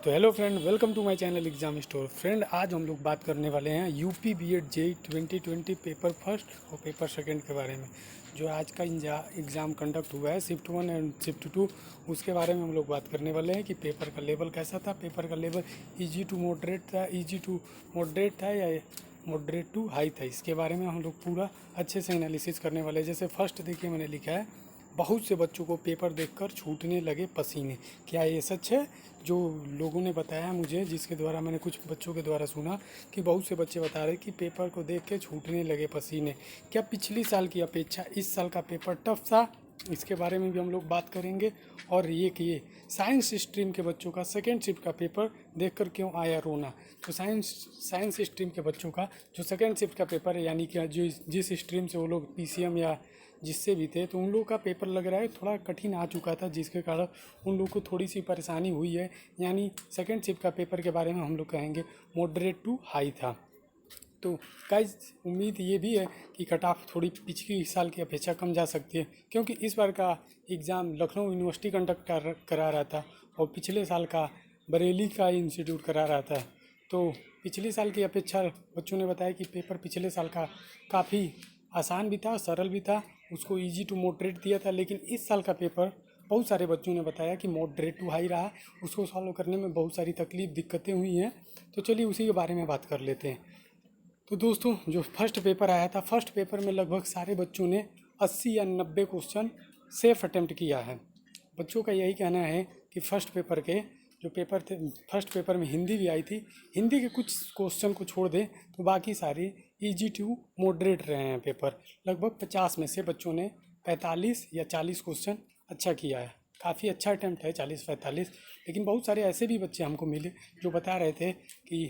तो hello friend, welcome to my channel exam store. Friend, आज हम लोग बात करने वाले हैं UP BEd JE 2020 paper first और पेपर सेकंड के बारे में। जो आज का एग्ज़ाम कंडक्ट हुआ है शिफ्ट 1 एंड शिफ्ट 2, उसके बारे में हम लोग बात करने वाले हैं कि पेपर का लेवल कैसा था। पेपर का लेवल ईजी टू मॉडरेट था, ईजी टू मॉडरेट था या मॉडरेट टू हाई था। इसके बारे में हम लोग पूरा अच्छे से एनालिसिस करने वाले हैं। जैसे फर्स्ट देखिए, मैंने लिखा है बहुत से बच्चों को पेपर देखकर छूटने लगे पसीने। क्या ये सच है? जो लोगों ने बताया मुझे, जिसके द्वारा मैंने कुछ बच्चों के द्वारा सुना कि बहुत से बच्चे बता रहे कि पेपर को देख के छूटने लगे पसीने। क्या पिछली साल की अपेक्षा इस साल का पेपर टफ था? इसके बारे में भी हम लोग बात करेंगे। और ये साइंस स्ट्रीम के बच्चों का सेकेंड शिफ्ट का पेपर देखकर क्यों आया रोना। तो साइंस स्ट्रीम के बच्चों का जो सेकेंड शिफ्ट का पेपर है, यानी कि जो जिस स्ट्रीम से वो लोग पीसीएम या जिससे भी थे, तो उन लोगों का पेपर लग रहा है थोड़ा कठिन आ चुका था, जिसके कारण उन लोग को थोड़ी सी परेशानी हुई है। यानी सेकेंड शिफ्ट का पेपर के बारे में हम लोग कहेंगे मॉडरेट टू हाई था। तो गाइस, उम्मीद ये भी है कि कट ऑफ थोड़ी पिछली साल की अपेक्षा कम जा सकती है, क्योंकि इस बार का एग्ज़ाम लखनऊ यूनिवर्सिटी कंडक्ट करा रहा था और पिछले साल का बरेली का इंस्टीट्यूट करा रहा था। तो पिछले साल की अपेक्षा बच्चों ने बताया कि पेपर पिछले साल का काफ़ी आसान भी था, सरल भी था, उसको इजी टू मॉडरेट दिया था। लेकिन इस साल का पेपर बहुत सारे बच्चों ने बताया कि मॉडरेट टू हाई रहा, उसको सॉल्व करने में बहुत सारी दिक्कतें हुई हैं। तो चलिए उसी के बारे में बात कर लेते हैं। तो दोस्तों, जो फर्स्ट पेपर आया था, फर्स्ट पेपर में लगभग सारे बच्चों ने 80 या 90 क्वेश्चन सेफ अटेम्प्ट किया है। बच्चों का यही कहना है कि फर्स्ट पेपर के जो पेपर थे, फर्स्ट पेपर में हिंदी भी आई थी, हिंदी के कुछ क्वेश्चन को छोड़ दें तो बाकी सारे इजी टू मॉडरेट रहे हैं पेपर। लगभग 50 में से बच्चों ने 45 या 40 क्वेश्चन अच्छा किया है। काफ़ी अच्छा अटैम्प्ट है 40-45। लेकिन बहुत सारे ऐसे भी बच्चे हमको मिले जो बता रहे थे कि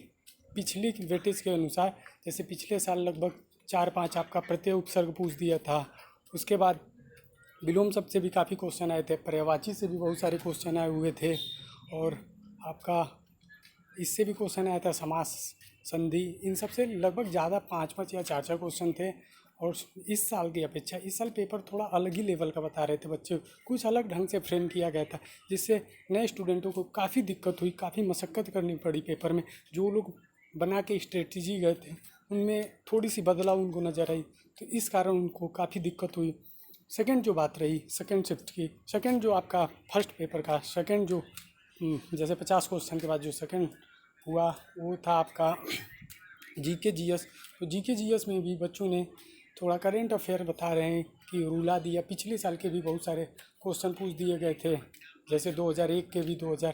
पिछली वेटेज के अनुसार, जैसे पिछले साल लगभग 4-5 आपका प्रत्यय उपसर्ग पूछ दिया था। उसके बाद विलोम शब्द से भी काफ़ी क्वेश्चन आए थे, पर्यायवाची से भी बहुत सारे क्वेश्चन आए हुए थे, और आपका इससे भी क्वेश्चन आया था, समास, संधि, इन सब से लगभग ज़्यादा 5-5 या 4-4 क्वेश्चन थे। और इस साल की अपेक्षा इस साल पेपर थोड़ा अलग ही लेवल का बता रहे थे बच्चे, कुछ अलग ढंग से फ्रेम किया गया था, जिससे नए स्टूडेंटों को काफ़ी दिक्कत हुई, काफ़ी मशक्क़त करनी पड़ी पेपर में। जो लोग बना के स्ट्रेटजी गए थे उनमें थोड़ी सी बदलाव उनको नज़र आई, तो इस कारण उनको काफ़ी दिक्कत हुई। सेकंड जो बात रही सेकंड शिफ्ट की, सेकंड जो आपका फर्स्ट पेपर का सेकंड जो जैसे 50 क्वेश्चन के बाद जो सेकंड हुआ वो था आपका जीके जीएस। तो जीके जीएस में भी बच्चों ने थोड़ा करेंट अफेयर बता रहे हैं कि रुला दिया। पिछले साल के भी बहुत सारे क्वेश्चन पूछ दिए गए थे, जैसे 2001 के भी 2000।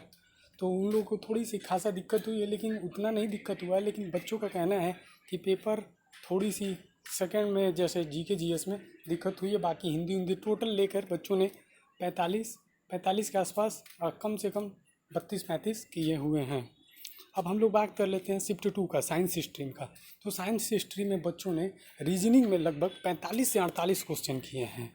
तो उन लोगों को थोड़ी सी खासा दिक्कत हुई है, लेकिन उतना नहीं दिक्कत हुआ है। लेकिन बच्चों का कहना है कि पेपर थोड़ी सी सेकंड में जैसे जीके जीएस में दिक्कत हुई है। बाकी हिंदी टोटल लेकर बच्चों ने 45 के आसपास कम से कम 32-35 किए हुए हैं। अब हम लोग बात कर लेते हैं शिफ्ट 2 का, साइंस स्ट्रीम का। तो साइंस स्ट्रीम में बच्चों ने रीजनिंग में लगभग 45 से 48 क्वेश्चन किए हैं।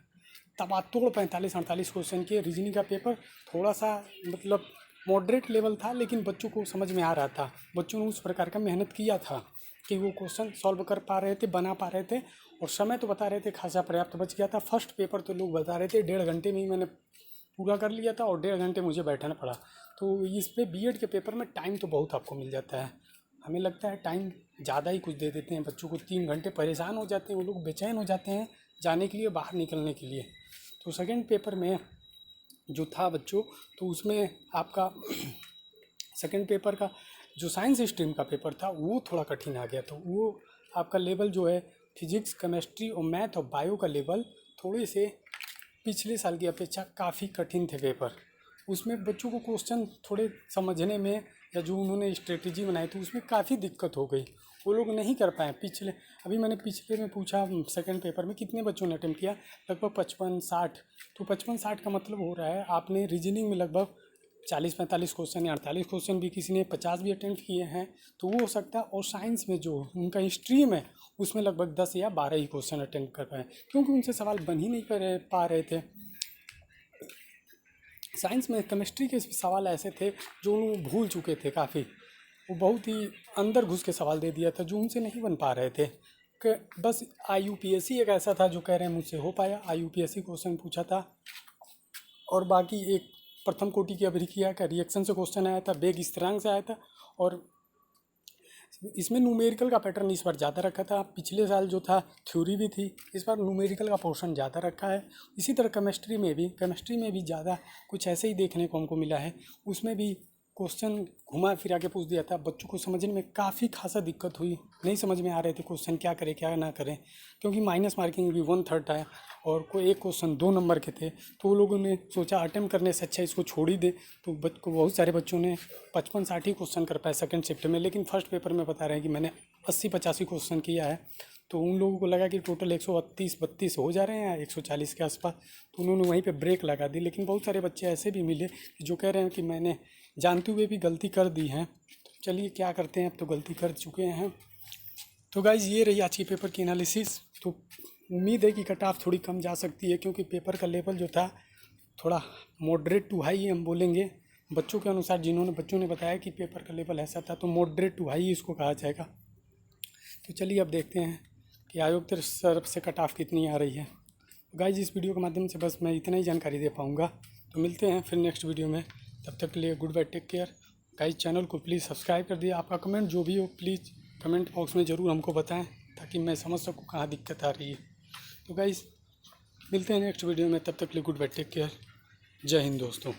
तबातोड़ 45-48 क्वेश्चन किए। रीजनिंग का पेपर थोड़ा सा मतलब मॉडरेट लेवल था, लेकिन बच्चों को समझ में आ रहा था। बच्चों ने उस प्रकार का मेहनत किया था कि वो क्वेश्चन सॉल्व कर पा रहे थे, बना पा रहे थे, और समय तो बता रहे थे खासा पर्याप्त बच गया था। फर्स्ट पेपर तो लोग बता रहे थे 1.5 घंटे में ही मैंने पूरा कर लिया था, और 1.5 घंटे मुझे बैठना पड़ा। तो इस पे बीएड के पेपर में टाइम तो बहुत आपको मिल जाता है। हमें लगता है टाइम ज़्यादा ही कुछ दे देते हैं बच्चों को। 3 घंटे परेशान हो जाते हैं वो लोग, बेचैन हो जाते हैं जाने के लिए, बाहर निकलने के लिए। तो सेकेंड पेपर में जो था बच्चों, तो उसमें आपका सेकेंड पेपर का जो साइंस स्ट्रीम का पेपर था वो थोड़ा कठिन आ गया। तो वो आपका लेवल जो है फिजिक्स, केमिस्ट्री और मैथ और बायो का लेवल थोड़े से पिछले साल की अपेक्षा काफ़ी कठिन थे पेपर। उसमें बच्चों को क्वेश्चन थोड़े समझने में, या जो उन्होंने स्ट्रेटजी बनाई थी उसमें काफ़ी दिक्कत हो गई, वो लोग नहीं कर पाए। अभी मैंने पिछले में पूछा सेकंड पेपर में कितने बच्चों ने अटेम्प्ट किया, लगभग 55-60। तो 55-60 का मतलब हो रहा है आपने रीजनिंग में लगभग 40-45 क्वेश्चन या 48 क्वेश्चन, भी किसी ने 50 भी अटेम्प्ट किए हैं, तो वो हो सकता है। और साइंस में जो उनका स्ट्रीम है उसमें लगभग 10 या 12 ही क्वेश्चन अटेम्प्ट कर पाए, क्योंकि उनसे सवाल बन ही नहीं पा रहे थे। साइंस में केमिस्ट्री के सवाल ऐसे थे जो उन्होंने भूल चुके थे काफ़ी, वो बहुत ही अंदर घुस के सवाल दे दिया था जो उनसे नहीं बन पा रहे थे। बस IUPAC एक ऐसा था जो कह रहे हैं मुझसे हो पाया, IUPAC क्वेश्चन पूछा था। और बाकी एक प्रथम कोटि की अभिक्रिया का रिएक्शन से क्वेश्चन आया था, वेग स्थिरांक से आया था। और इसमें न्यूमेरिकल का पैटर्न इस बार ज़्यादा रखा था। पिछले साल जो था थ्योरी भी थी, इस बार न्यूमेरिकल का पोर्शन ज़्यादा रखा है। इसी तरह केमिस्ट्री में भी ज़्यादा कुछ ऐसे ही देखने को हमको मिला है। उसमें भी क्वेश्चन घुमा फिरा के पूछ दिया था, बच्चों को समझने में काफ़ी खासा दिक्कत हुई, नहीं समझ में आ रहे थे क्वेश्चन क्या करें क्या ना करें, क्योंकि माइनस मार्किंग भी 1/3 आया और कोई एक क्वेश्चन 2 नंबर के थे। तो वो लोगों ने सोचा अटेम्प्ट करने से अच्छा इसको छोड़ ही दे। तो बहुत सारे बच्चों ने 55-60 क्वेश्चन कर पाए सेकंड शिफ्ट में, लेकिन फर्स्ट पेपर में बता रहे हैं कि मैंने 80-85 क्वेश्चन किया है। तो उन लोगों को लगा कि टोटल 138-32 हो जा रहे हैं 140 के आसपास, तो उन्होंने वहीं पे ब्रेक लगा दी। लेकिन बहुत सारे बच्चे ऐसे भी मिले जो कह रहे हैं कि मैंने जानते हुए भी गलती कर दी है। तो चलिए क्या करते हैं, अब तो गलती कर चुके हैं। तो गाइज़ ये रही आज की पेपर की एनालिसिस। तो उम्मीद है कि कट ऑफ थोड़ी कम जा सकती है, क्योंकि पेपर का लेवल जो था थोड़ा मॉडरेट टू हाई हम बोलेंगे बच्चों के अनुसार। बच्चों ने बताया कि पेपर का लेवल ऐसा था, तो मॉडरेट टू हाई इसको कहा जाएगा। तो चलिए अब देखते हैं कि आयोग की तरफ से कट ऑफ कितनी आ रही है। गाइज इस वीडियो के माध्यम से बस मैं इतना ही जानकारी दे पाऊँगा। तो मिलते हैं फिर नेक्स्ट वीडियो में, तब तक के लिए good bye, take care. Guys channel को प्लीज़ सब्सक्राइब कर दिए। आपका कमेंट जो भी हो प्लीज़ कमेंट बॉक्स में ज़रूर हमको बताएं, ताकि मैं समझ सकूँ कहाँ दिक्कत आ रही है। तो गाइज मिलते हैं नेक्स्ट वीडियो में, तब तक के लिए गुड बाय, टेक केयर। जय हिंद दोस्तों।